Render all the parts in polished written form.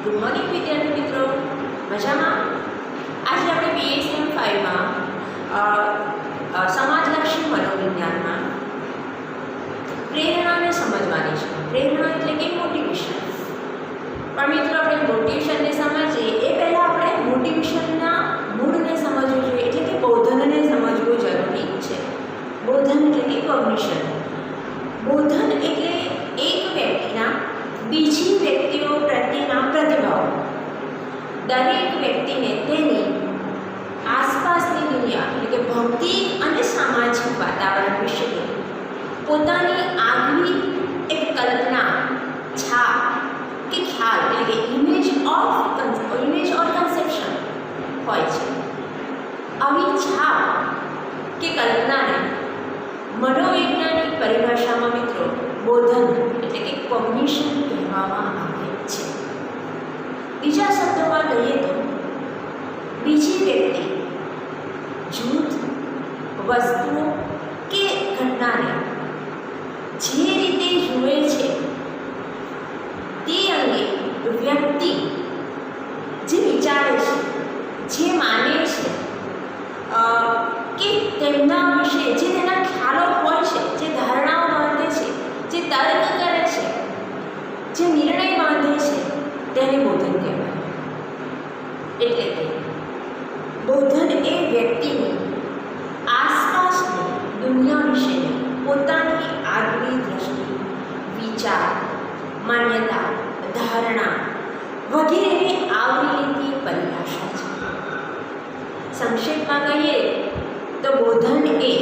Good morning વિદ્યાર્થી મિત્રો, મજામાં? આજે આપણે BSM 5માં સમાજલક્ષી મનોવિજ્ઞાનમાં પ્રેરણાને સમજવાની છે. પ્રેરણા એટલે કે મોટિવેશન. પણ મિત્રો, આપણે મોટિવેશનને સમજીએ એ પહેલાં આપણે મોટિવેશનના મૂળને સમજવું જોઈએ, એટલે કે બોધનને સમજવું જરૂરી છે. બોધન એટલે કે કોગ્નિશન. બોધન એટલે એક વ્યક્તિના બીજી વ્યક્તિઓ પ્રત્યેના પ્રતિભાવ. દરેક વ્યક્તિને તેની આસપાસની દુનિયા એટલે કે ભૌતિક અને સામાજિક વાતાવરણ વિશેની પોતાની આગવી એક કલ્પના, છાપ કે ખ્યાલ એટલે કે ઇમેજ ઓર કન્સેપ્શન હોય છે. આવી છાપ કે કલ્પનાને મનોવૈજ્ઞાનિક પરિભાષામાં મિત્રો બોધન એટલે કે કોગ્નિશન કહેવામાં આવે છે. બીજા શબ્દોમાં કહીએ તો બીજી વ્યક્તિ જૂથ, વસ્તુઓ કે ઘટનાને જે રીતે જુએ છે તે અંગે વ્યક્તિ જે વિચારે છે, જે માને છે કે તેમના વિશે જે તેના ખ્યાલો હોય છે, જે ધારણાઓ બાંધે છે, જે તર્ક કરે છે, જે નિર્ણય બાંધે છે, તેને બોધન કહેવાય. એટલે કે બોધન એ વ્યક્તિની આસપાસની દુનિયા વિશેની પોતાની આગવી દ્રષ્ટિ, વિચાર, માન્યતા, ધારણા વગેરેને આવરી લેતી પરિભાષા છે. સંક્ષેપમાં કહીએ તો બોધન એ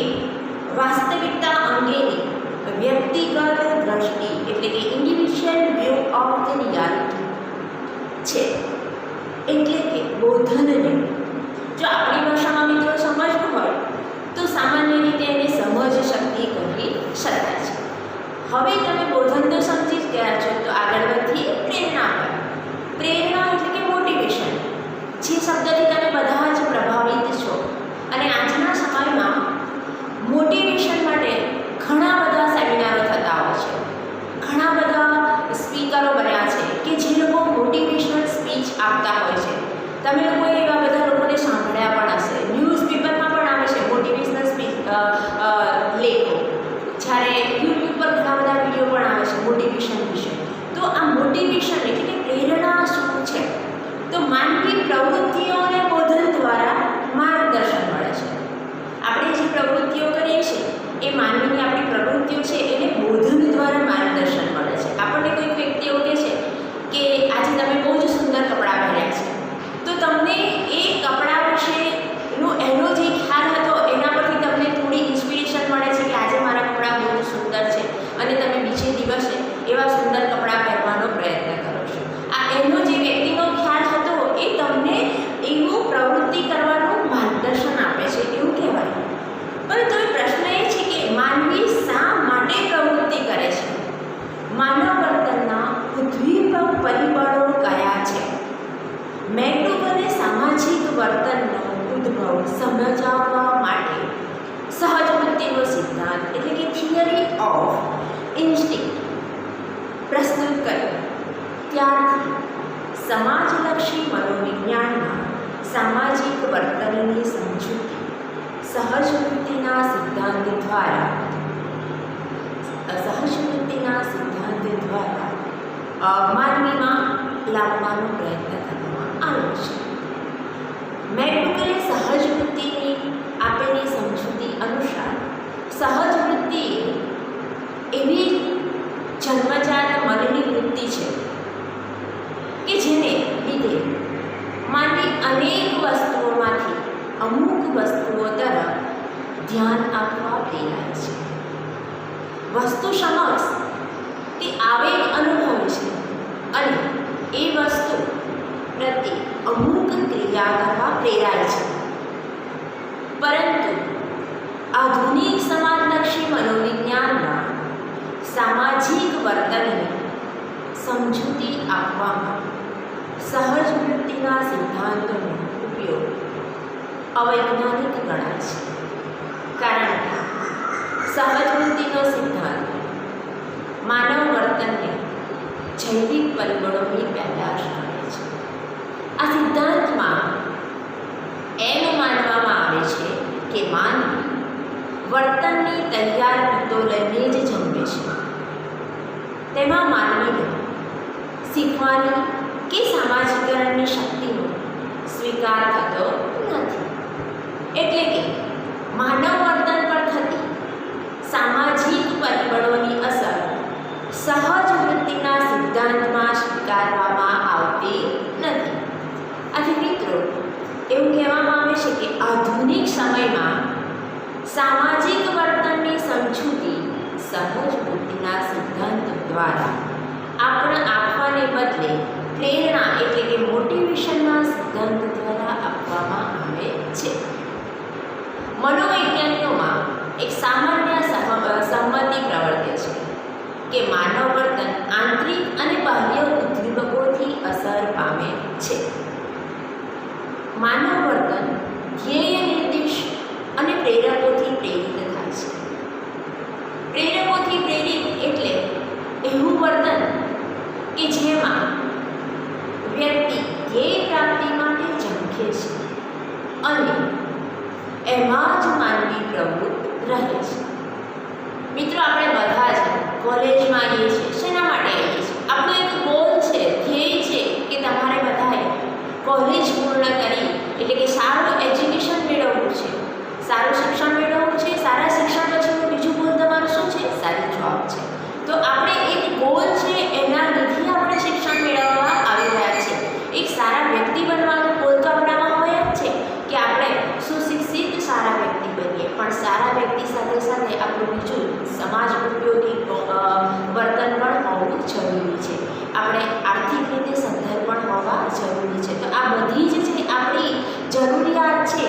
વાસ્તવિકતા અંગેની વ્યક્તિગત દ્રષ્ટિ એટલે કે individual view of the reality છે. એટલે કે બોધનને જો આપણી ભાષામાં મિત્રો સમજવું હોય તો સામાન્ય રીતે એને સમજ શક્તિ કહી શકાય છે. હવે તમે બોધન તો સમજી જ ગયા છો, તો આગળ વધીએ પ્રેરણા પર. પ્રેરણા એટલે કે મોટિવેશન, જે શબ્દથી તમે બધા જ પ્રભાવિત છો. અને આજના સમયમાં મોટિવેશન માટે ઘણા બધા સેમિનારો થતા હોય છે, ઘણા બધા સ્પીકરો બન્યા છે કે જે લોકો મોટિવેશનલ સ્પીચ આપતા હોય છે. તમે લોકોએ એવા બધા લોકોને સાંભળ્યા પણ હશે. ન્યૂઝપેપરમાં પણ આવે છે મોટિવેશનલ સ્પીચ લેખો. જ્યારે યુટ્યુબ પર ઘણા બધા વિડીયો પણ આવે છે મોટિવેશન વિશે. તો આ મોટિવેશન એટલે કે પ્રેરણા શું છે? તો માનવી પ્રવૃત્તિઓને બોધન દ્વારા માર્ગદર્શન મળે છે. આપણે જે પ્રવૃત્તિઓ કરીએ છીએ એ માનવીની આપણી પ્રવૃત્તિઓ છે એને બોધન દ્વારા માર્ગદર્શન મળે છે. આપણને કોઈક વ્યક્તિઓ કહે છે કે આજે તમે બહુ જ સુંદર કપડાં પહેર્યા છે, તો તમને એ કપડાં વિશેનો એનો જે ખ્યાલ હતો એના પરથી તમને થોડી ઇન્સ્પિરેશન મળે છે કે આજે મારા કપડાં બહુ જ સુંદર છે, અને તમે બીજે દિવસે એવા સુંદર કપડાં પહેરવાનો પ્રયત્ન કરો છો. આ એનો જે વ્યક્તિનો ખ્યાલ હતો એ તમને એવું પ્રવૃત્તિ કરવાનું માર્ગદર્શન આપે છે, એવું કહેવાય. પરંતુ પ્રશ્ન એ છે કે માનવી શા માટે પ્રવૃત્તિ કરે છે? માનવ વર્તનના ઉદ્દીપક પરિબળો કયા છે? મેકડુગલે સામાજિક વર્તનનો ઉદ્ભવ સમજાવવા માટે સહજવૃત્તિનો સિદ્ધાંત એટલે કે થિયરી ઓફ ઇન્સ્ટિંક્ટ પ્રસ્તુત કર્યો. ત્યારથી સમાજલક્ષી મનોવિજ્ઞાનમાં સામાજિક વર્તનની સમજૂતી સહજવૃત્તિના સિદ્ધાંત દ્વારા માનવીમાં લાવવાનો પ્રયત્ન કરવામાં આવ્યો છે. મેકડુગલે સહજવૃત્તિની આપેલી સમજૂતી અનુસાર સહજવૃત્તિ એવી જન્મજાત મનની વૃત્તિ છે કે જેને લીધે માનવી અનેક વસ્તુઓમાંથી અમુક વસ્તુઓ તરફ ધ્યાન આપવા પ્રેરાય છે. વસ્તુ સમક્ષ તે આવેગ અનુભવે છે અને એ વસ્તુ પ્રત્યે અમુક ક્રિયા કરવા પ્રેરાય છે. પરંતુ આધુનિક સમાજલક્ષી મનોવિજ્ઞાનમાં સામાજિક વર્તનને સમજૂતી આપવામાં સહજવૃત્તિના સિદ્ધાંતોનો ઉપયોગ અવૈજ્ઞાનિક ગણાય છે. કારણ કે સહજવૃત્તિનો સિદ્ધાંત માનવ વર્તનને જૈવિક પરિબળોની પેદાશ કરે છે. આ સિદ્ધાંતમાં એમ માનવામાં આવે છે કે માનવી વર્તનની તૈયાર રીતો લઈને જ જન્મે છે. તેમાં માનવીને શીખવાની કે સામાજિકરણની શક્તિનો સ્વીકાર થતો નથી. એટલે કે માનવ વર્તન પર થતી સામાજિક પરિબળોની અસર સહજ વૃત્તિના સિદ્ધાંતમાં સ્વીકારવામાં આવતી નથી. આથી મિત્રો એવું કહેવામાં આવે છે કે આધુનિક સમયમાં સામાજિક વર્તનની સમજૂતી સહજ વૃત્તિના સિદ્ધાંત દ્વારા આપવાને બદલે પ્રેરણા એટલે કે મોટિવેશનના સિદ્ધાંત દ્વારા આપવામાં આવે છે. મનોવૈજ્ઞાનિકોમાં એક સામાન્ય સંમતિ પ્રવર્તે છે કે માનવ વર્તન આંતરિક અને બાહ્ય ઉદ્દીપકોથી અસર પામે છે. માનવ વર્તન ધ્યેય નિર્દેશ અને પ્રેરકોથી પ્રેરિત થાય છે. પ્રેરકોથી પ્રેરિત એટલે એવું વર્તન કે જેમાં વ્યક્તિ ધ્યેય પ્રાપ્તિ માટે ઝંખે છે અને એમાં જ માનવી પ્રવૃત્ત રહે છે. મિત્રો આપણે બધા જ કોલેજમાં આવીએ છીએ. શેના માટે આવીએ છીએ? આપણો એક ગોલ છે, ધ્યેય છે કે તમારે બધાએ કોલેજ પૂર્ણ કરી એટલે કે સારું એજ્યુકેશન મેળવવું છે, સારું શિક્ષણ મેળવવું છે. સારા શિક્ષણ પછીનું બીજું ગોલ તમારું શું છે? સારી જોબ છે. તો આપણે એક ગોલ છે, એના લીધે આપણે શિક્ષણ મેળવવા આવી રહ્યા છે. એક સારા વ્યક્તિ બનવાનો ગોલ તો આપણામાં હોય જ છે કે આપણે સુશિક્ષિત સારા વ્યક્તિ બનીએ, પણ સારા વ્યક્તિ સાથે સાથે આપણું બીજું સમાજ ઉપયોગી વર્તન પણ હોવું જરૂરી છે. આપણે આર્થિક રીતે સદ્ધર પણ હોવા જરૂરી છે. તો આ બધી જ છે આપણી જરૂરિયાત છે,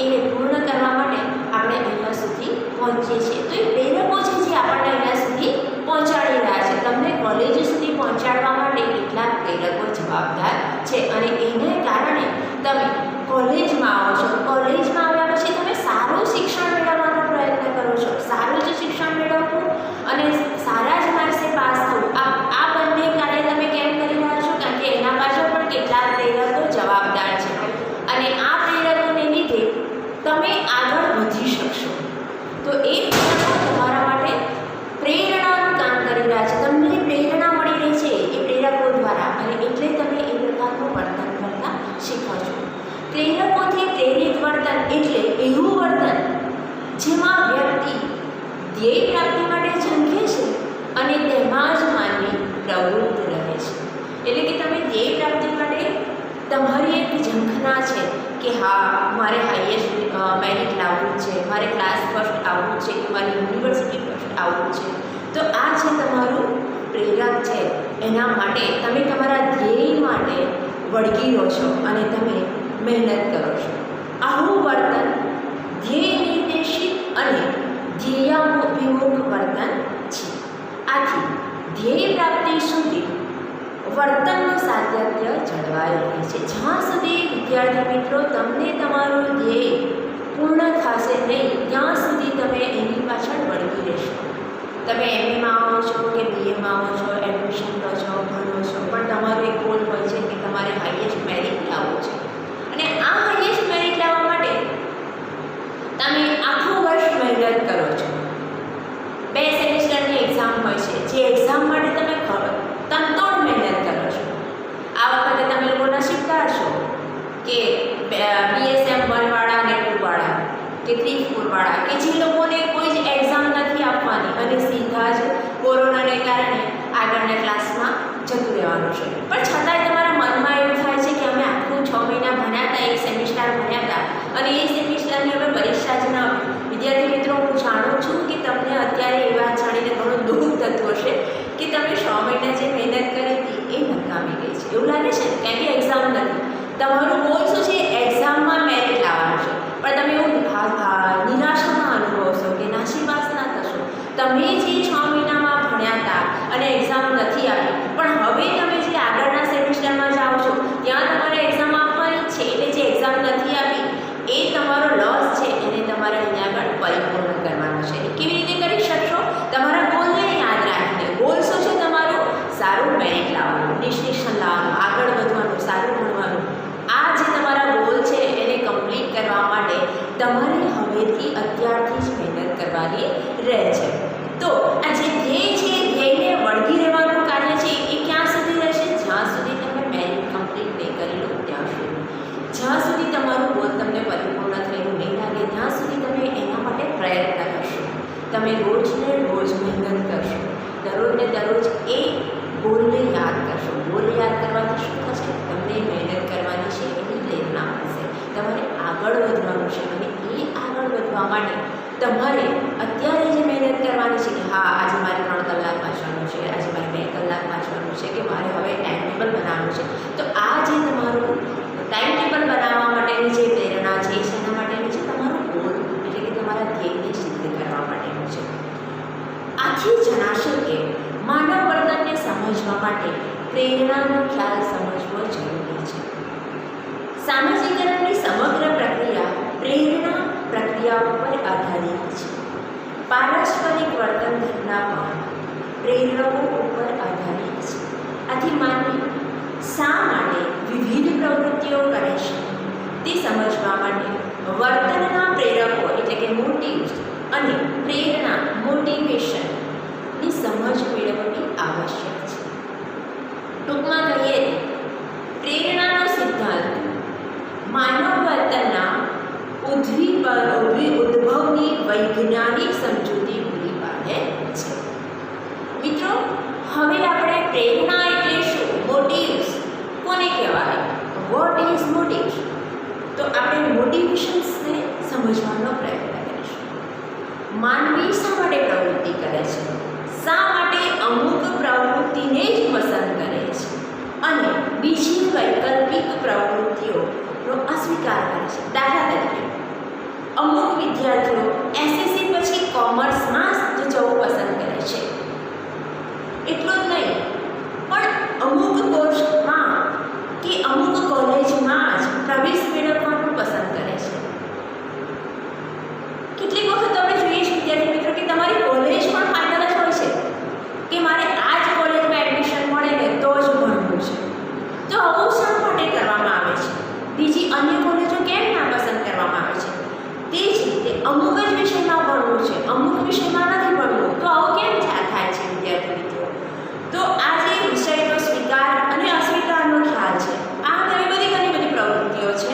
એને પૂર્ણ કરવા માટે આપણે અહીંયા સુધી પહોંચીએ છીએ. તો એ પ્રેરકો છે જે આપણને અહીંયા સુધી પહોંચાડી રહ્યા છે. તમને કોલેજ સુધી પહોંચાડવા માટે કેટલાક પ્રેરકો જવાબદાર છે અને એને કારણે તમે કોલેજમાં આવો છો. કોલેજમાં આવ્યા પછી તમે સારું શિક્ષણ મેળવવાનો પ્રયત્ન કરો છો. સારું જ શિક્ષણ મેળવવું અને સારા જ માર્ક્સે પાસ થવું, આ બંને કાર્ય તમે કેમ કરી રહ્યા છો? કારણ કે એના પાછળ પણ કેટલાક પ્રેરકો જવાબદાર છે અને આ પ્રેરકોને લીધે તમે આગળ વધી શકશો. તો એ પ્રેરકો તમારા માટે પ્રેરણાનું કામ કરી રહ્યા છે. તમને પ્રેરણા મળી રહી છે એ પ્રેરકો દ્વારા અને એટલે તમે એ પ્રકારનું વર્તન કરતા શીખો છો. પ્રેરકોથી પ્રેરિત વર્તન એટલે એવું વર્તન જેમાં વ્યક્તિ ધ્યેય પ્રાપ્તિ માટે ઝંખે છે અને તેમાં જ માનવી પ્રવૃત્ત રહે છે. એટલે કે તમે ધ્યેય પ્રાપ્તિ માટે તમારી એક ઝંખના છે કે હા મારે હાઈએસ્ટ મેરિટ લાવવું છે, મારે ક્લાસ ફર્સ્ટ આવવું છે કે મારે યુનિવર્સિટી ફર્સ્ટ આવવું છે. તો આ છે તમારું પ્રેરક છે. એના માટે તમે તમારા ધ્યેય માટે વળગી રહો છો અને તમે મહેનત કરો છો. આવું વર્તન ધ્યેય નિર્દેશિત અને ધ્યેયાભિમુખ વર્તન છે. આથી ધ્યેય પ્રાપ્તિ સુધી વર્તનનું સાતત્ય જળવાઈ રહે છે. જ્યાં સુધી વિદ્યાર્થી મિત્રો તમને તમારું ધ્યેય પૂર્ણ થશે નહીં ત્યાં સુધી તમે એની પાછળ વળગી રહેશો. તમે એમએમાં આવો છો કે બીએમાં આવો છો, એડમિશન લો છો, ભણો છો, પણ તમારો એક ગોલ હોય છે કે તમારે હાઈએસ્ટ મેરિટ લાવવું છે અને આ હાઈએસ્ટ મેરિટ લાવવા માટે તમે આખું વર્ષ મહેનત કરો છો. 2 સેમિસ્ટરની એક્ઝામ હોય છે જે એક્ઝામ માટે તમે તનતોડ મહેનત કરો છો. આ વખતે તમે લોકો નસીબદાર છો કે BSM 1 વાળા અને 2 વાળા કે 3, 4 વાળા કે જે લોકોને કોઈ જ એક્ઝામ નથી આપવાની અને સીધા જ કોરોનાને કારણે આગળના ક્લાસમાં જતું રહેવાનું છે. પણ છતાંય તમારા મનમાં એવું થાય છે કે અમે આખું 6 મહિના ભણ્યા હતા, એક સેમિસ્ટર ભણ્યા હતા અને એ સેમિસ્ટરની અમે પરીક્ષા જ ન આપી. વિદ્યાર્થી મિત્રો, હું જાણું છું કે તમને અત્યારે એ વાત જાણીને ઘણું દુઃખ થતું હશે કે તમે 6 મહિના જે મહેનત કરી હતી એ નકામી ગઈ છે. એવું લાગે છે ને? કારણ કે એક્ઝામ નથી. તમારું ગોલ શું છે? એક્ઝામમાં મેરિટ લાવવાનું છે. પણ તમે એવું નિરાશામાં અનુભવશો કે નાસીપાસ ના થશો. તમે જે 6 મહિનામાં ભણ્યા હતા અને એક્ઝામ નથી આપી, પણ હવે તમે જે આગળના સેમિસ્ટરમાં જાઓ છો ત્યાં તમારે એક્ઝામ આપવાની છે એટલે જે એક્ઝામ નથી આપી એ તમારો લોસ છે, એને તમારે અહીંયા આગળ પરિપૂર્ણ કરવાનો છે. કેવી રીતે કરી શકશો? તમારા ગોલને યાદ રાખીને. ગોલ શું છે તમારું? સારું મેરિટ લાવવાનું, ડિસ્ટિંક્શન લાવવાનું, આગળ વધવાનું, સારું ભણવાનું. રહેવાની રહે છે. તો આ જે ધ્યેય છે, ધ્યેયને વળગી રહેવાનું કાર્ય છે એ ક્યાં સુધી રહેશે? જ્યાં સુધી તમે મેરિટ કમ્પ્લીટ નહીં કરી લો ત્યાં સુધી. જ્યાં સુધી તમારું ગોલ તમને પરિપૂર્ણ થયેલું નહીં લાગે ત્યાં સુધી તમે એના માટે પ્રયત્ન કરશો. તમે રોજને રોજ મહેનત કરશો, દરરોજને દરરોજ એ ગોલને યાદ કરશો. ગોલ યાદ કરવાથી શું થશે? તમને મહેનત કરવાની છે એની પ્રેરણા મળશે. તમારે આગળ વધવાનું છે અને એ આગળ વધવા માટે તમારે અત્યારે જે મહેનત કરવાની છે કે હા આજે મારે 3 કલાક વાંચવાનું છે, આજે મારે 2 કલાક વાંચવાનું છે, કે મારે હવે ટાઈમ ટેબલ બનાવવાનું છે. તો આ જે તમારું ટાઈમ ટેબલ બનાવવા માટેની જે પ્રેરણા છે એના માટેની છે તમારું ગોલ, એટલે કે તમારા ધ્યેયને સિદ્ધ કરવા માટેનું છે. આથી જણાશે કે માનવ વર્તનને સમજવા માટે પ્રેરણાનો ખ્યાલ સમજવો જરૂરી છે. સામાજિકરણની સમગ્ર પ્રક્રિયા પ્રેરણા પ્રક્રિયા ઉપર આધારિત છે. પારસ્પરિક વર્તન ઘટના પણ પ્રેરકો ઉપર આધારિત છે. આથી માનવી શા માટે વિવિધ પ્રવૃત્તિઓ કરે છે તે સમજવા માટે વર્તનના પ્રેરકો એટલે કે મોટિવ્સ અને પ્રેરણા મોટિવેશનની સમજ મેળવવી આવશ્યક છે. ટૂંકમાં કહીએ પ્રેરણાનો સિદ્ધાંત માનવ વર્તનના ઉદ્ભવની વૈજ્ઞાનિક સમજૂતી પૂરી પાડે છે. મિત્રો, હવે આપણે પ્રેરણા એટલે શું, મોટિવ્સ કોને કહેવાય, વોટ ઇઝ મોટિવ્સ, તો આપણે મોટિવેશન્સને સમજવાનો પ્રયત્ન કરીશું. માનવી શા માટે પ્રવૃત્તિ કરે છે, શા માટે અમુક પ્રવૃત્તિને જ પસંદ કરે છે અને બીજી વૈકલ્પિક પ્રવૃત્તિઓનો અસ્વીકાર કરે છે. દાખલા તરીકે અમુક વિદ્યાર્થીઓ એસએસસી પછી કોમર્સમાં જ જવું પસંદ કરે છે. એટલું જ નહીં, પણ અમુક કોર્સમાં કે અમુક કોલેજમાં જ પ્રવેશ મેળવવાનું પસંદ કરે છે. કેટલીક વખત આપણે જોઈએ છીએ વિદ્યાર્થી મિત્રો કે તમારી કોલેજ પણ ફાઇનલ જ હોય છે કે મારે આ જ કોલેજમાં એડમિશન મળે ને તો જ ભણવું છે. તો આવું શા માટે કરવામાં આવે છે? બીજી અન્ય કોલેજો કેમ ના પસંદ કરવામાં આવે છે? તે જ રીતે અમુક જ વિષયમાં ભણવું છે, અમુક વિષયમાં નથી ભણવું, તો આવું કેમ થાય છે વિદ્યાર્થી મિત્રો? તો આ જે વિષયનો સ્વીકાર અને અસ્વીકારનો ખ્યાલ છે, આ ઘણી બધી પ્રવૃત્તિઓ છે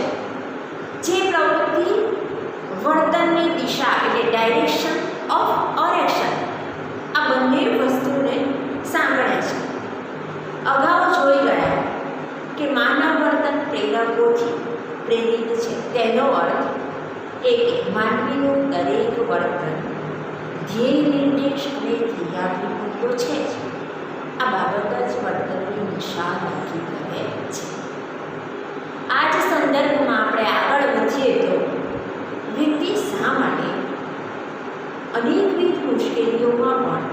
જે પ્રવૃત્તિ વર્તનની દિશા એટલે ડાયરેક્શન ઓફ ઓર એક્શન આ બંને વસ્તુને સાંકળે છે. અગાઉ જોઈ ગયા કે માનવ વર્તન પ્રેરકોથી પ્રેરિત છે. તેનો અર્થ એ કે માનવીનું દરેક વર્તન ધ્યેય નિર્દેશ અને ધ્યેયાભિમુખ તો છે જ, આ બાબત જ વર્તનની દિશા નક્કી કરે છે. આ જ સંદર્ભમાં આપણે આગળ વધીએ તો વ્યક્તિ શા માટે અનેકવિધ મુશ્કેલીઓમાં પણ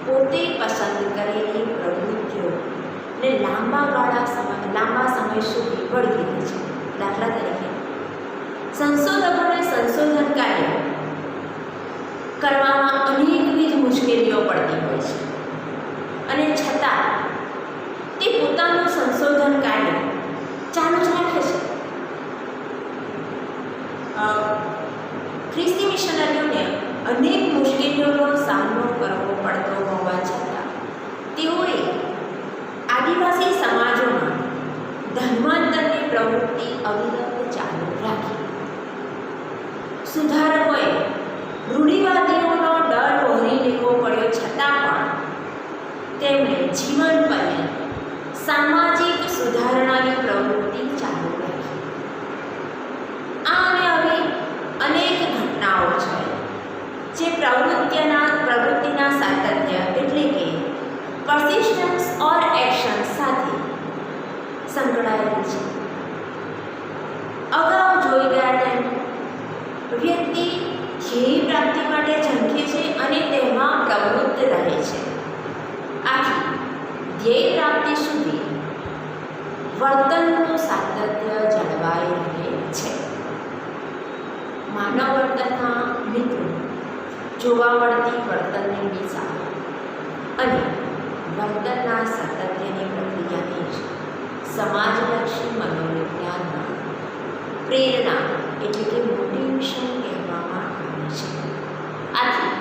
પોતે પસંદ કરેલી પ્રવૃત્તિઓને લાંબા સમય સુધી વળગી રહે છે. દાખલા તરીકે સંશોધકોને સંશોધન કાર્ય કરવામાં અનેકવિધ મુશ્કેલીઓ પડતી હોય છે અને છતાં તે પોતાનું સંશોધન કાર્ય ચાલુ જ રાખે છે. ખ્રિસ્તી મિશનરીઓને અનેક મુશ્કેલીઓનો સામનો કરવો પડતો હોવા છતાં તેઓએ આદિવાસી સમાજોમાં ધર્માંતરની પ્રવૃત્તિ અવિરત ચાલુ રાખી. સુધારકોએ રૂઢિવાદીઓનો ડર વહોરી લેવો પડ્યો છતાં પણ તેમણે જીવન પર્યંત સામાજિક સુધારણાની પ્રવૃત્તિ ચાલુ રાખી. આ અને આવી અનેક ઘટનાઓ છે જે પ્રવૃત્તિના સાતત્ય એટલે કે પરસિસ્ટન્સ ઓર એક્શન સાથે સંકળાયેલી છે. અગાઉ જોઈ ગયા તેમ વ્યક્તિ ધ્યેય પ્રાપ્તિ માટે ઝંખે છે અને તેમાં પ્રવૃત્ત રહે છે. આથી ધ્યેય પ્રાપ્તિ સુધી વર્તનનું સાતત્ય જળવાઈ રહે છે. માનવ વર્તનમાં મિત્રો જોવા મળતી વર્તનની દિશા અને વર્તનના સાતત્યની પ્રક્રિયાને જ સમાજલક્ષી મનોવિજ્ઞાનમાં પ્રેરણા એટલે કે મોટિવેશન કહેવામાં આવે છે. આથી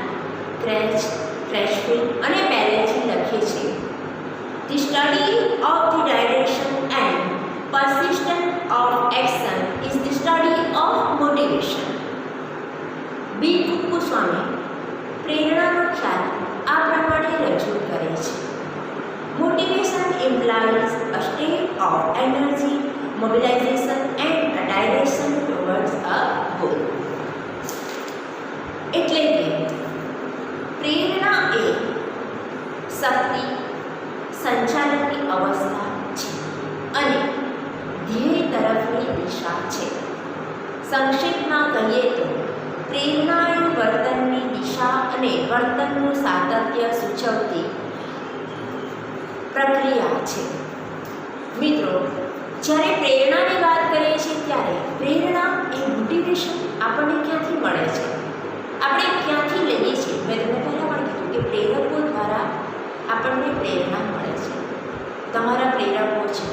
study of the direction and persistence of action is the study of motivation. બી કુપ્પુસ્વામી પ્રેરણાનો ખ્યાલ આ પ્રમાણે રજૂ કરે છે. Motivation implies a state of energy, mobilization and a direction towards a goal. એટલે કે પ્રેરણા એ શક્તિ સંચાલનની અવસ્થા છે અને ધ્યેય તરફની દિશા છે. સંક્ષિપ્તમાં કહીએ તો પ્રેરણા એ વર્તનની દિશા અને વર્તનનું સાતત્ય સૂચવતી પ્રક્રિયા છે. મિત્રો, જ્યારે પ્રેરણાની વાત કરીએ છીએ ત્યારે પ્રેરણા એ મોટિવેશન આપણને ક્યાંથી મળે છે, આપણે ક્યાંથી લઈએ છીએ? મેં તમને પહેલાં પણ કીધું કે પ્રેરકો દ્વારા આપણને પ્રેરણા મળે છે. તમારા પ્રેરકો છે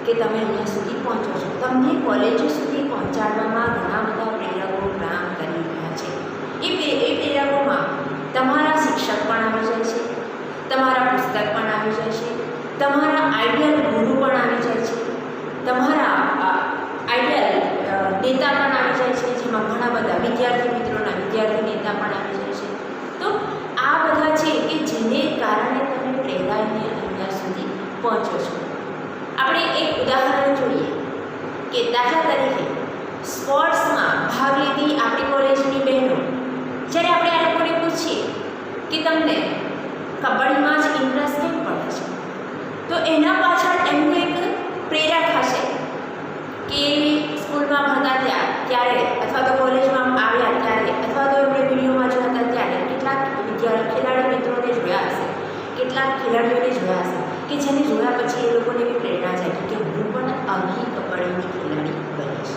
કે તમે અહીંયા સુધી પહોંચો છો. તમને કોલેજો સુધી પહોંચાડવામાં ઘણા બધા પ્રેરકો કામ કરી રહ્યા છે. એ પ્રેરકોમાં તમારા શિક્ષક પણ આવી જાય છે, તમારા પુસ્તક પણ આવી જાય છે, તમારા આઈડિયલ ગુરુ પણ આવી જાય છે, તમારા આઈડિયલ નેતા પણ આવી જાય છે, જેમાં ઘણા બધા વિદ્યાર્થી મિત્રોના વિદ્યાર્થી નેતા પણ આવી જાય છે. તો આ બધા છે કે જેને કારણે તમે પ્રેરાઈને અહીંયા સુધી પહોંચો છો. આપણે એક ઉદાહરણ જોઈએ કે દાખલા તરીકે સ્પોર્ટ્સમાં ભાગ લીધી આપણી કોલેજની બહેનો, જ્યારે આપણે આ લોકોને પૂછીએ કે તમને કબડ્ડીમાં જ ઇન્ટરેસ્ટ કેમ પડે છે, તો એના પાછળ એમનું એક પ્રેરક હશે કે સ્કૂલમાં ભણતા ત્યારે અથવા તો કોલેજમાં આવ્યા ત્યારે અથવા તો એમણે વિડીયોમાં જોયા હતા ત્યારે કેટલાક ખેલાડી મિત્રોને જોયા હશે, કેટલાક ખેલાડીઓને જોયા હશે કે જેને જોયા પછી એ લોકોને બી પ્રેરણા જાગી કે હું પણ આવી કબડ્ડીની ખેલાડી બનીશ.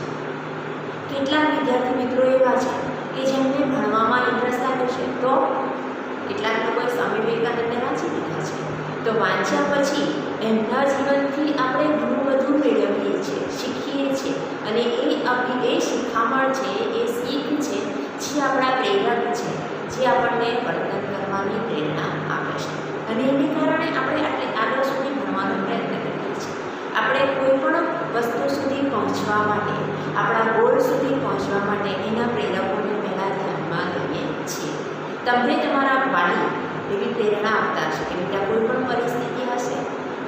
કેટલાક વિદ્યાર્થી મિત્રો એવા છે કે જેમને ભણવામાં ઇન્ટરેસ્ટ આવ્યો છે, તો કેટલાક લોકોએ સ્વામી વિવેકાનંદને વાંચી લીધા છે. તો વાંચ્યા પછી એમના જીવનથી આપણે ઘણું બધું મેળવીએ છીએ, શીખીએ છીએ અને એ શિખામણ છે, એ શીખ છે જે આપણા પ્રેરક છે, જે આપણને વર્તન કરવાની પ્રેરણા આપે છે. અને એને કારણે આપણે આગળ સુધી ભણવાનો પ્રયત્ન કરીએ છીએ. આપણે કોઈ પણ વસ્તુ સુધી પહોંચવા માટે, આપણા ગોલ સુધી પહોંચવા માટે એના પ્રેરકોને પહેલાં ધ્યાનમાં લઈએ છીએ. તમને તમારા વાલી એવી પ્રેરણા આપતા હશે કે બેટા કોઈ પણ પરિસ્થિતિ હશે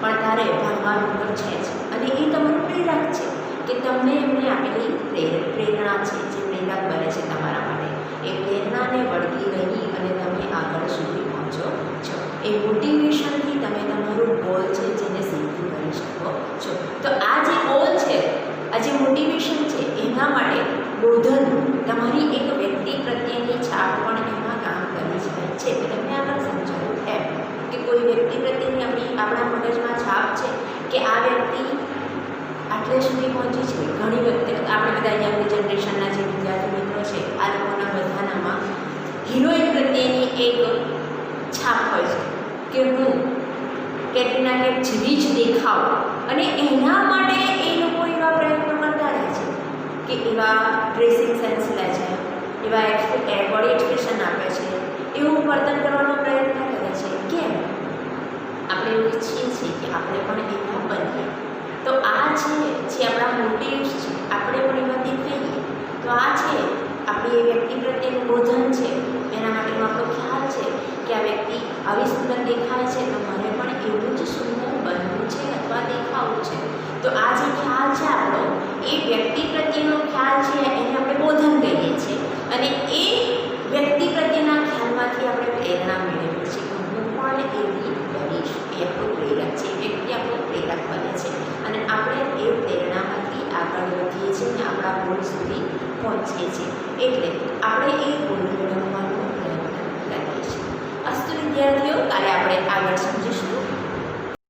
પણ તારે ભણવાનું પણ છે જ, અને એ તમારું પ્રેરક છે કે તમને એમને આપેલી પ્રેરણા છે જે પ્રેરક બને છે તમારા માટે. એ પ્રેરણાને વળગી રહી અને તમે આગળ સુધી પહોંચો છો. એ મોટિવેશનથી તમે તમારું ગોલ છે જેને સિદ્ધ કરી શકો છો. તો આ જે ગોલ છે, આ જે મોટિવેશન છે, એના માટે બોધન, તમારી એક વ્યક્તિ પ્રત્યેની છાપ પણ એમાં કામ કરી જાય છે. તમને આગળ સમજાવ્યું એમ કે કોઈ વ્યક્તિ પ્રત્યેની આપણા મગજમાં છાપ છે કે આ વ્યક્તિ આટલે સુધી પહોંચી છે. ઘણી વખતે આપણે બધા યંગ જનરેશનના જે વિદ્યાર્થી મિત્રો છે, આ લોકોના બધાનામાં હિરોઈન પ્રત્યેની એક છાપ હોય છે કે હું કેટરીના કૈફ જેવી જ દેખાવ, અને એના માટે એ લોકો એવા પ્રયત્નો કરતા રહે છે કે એવા ડ્રેસિંગ સેન્સ લે છે, એવા બોડી એક્સપ્રેશન આપે છે, એવું વર્તન કરવાનો પ્રયત્ન કરે છે. કેમ? આપણે એવું ઈચ્છીએ છીએ કે આપણે પણ એવા બનીએ. તો આ છે જે આપણા મોટિવ્સ છે, આપણે પણ એવા દેખાઈએ. તો આ છે આપણી એ વ્યક્તિ પ્રત્યેનું બોધન છે. એના માટેનો આપણો ખ્યાલ છે કે આ વ્યક્તિ આવી સુંદર દેખાય છે તો મને પણ એવું જ સુંદર બનવું છે અથવા દેખાવું છે. તો આ જે ખ્યાલ છે આપણો, એ વ્યક્તિ પ્રત્યેનો ખ્યાલ છે, એને આપણે બોધન કહીએ છીએ. અને એ વ્યક્તિ પ્રત્યેના ખ્યાલમાંથી આપણે પ્રેરણા મેળવીએ છીએ કે હું પણ એવી બનીશ. એ આપણું પ્રેરક છે, વ્યક્તિ આપણું પ્રેરક બને છે અને આપણે એ પ્રેરણામાંથી આગળ વધીએ છીએ અને આપણા ગોલ સુધી પહોંચીએ છીએ. એટલે આપણે એ ગોલ મેળવવાનો પ્રયત્ન કરીએ છીએ. અસ્તુ વિદ્યાર્થીઓ, કાલે આપણે આગળ સમજીશું.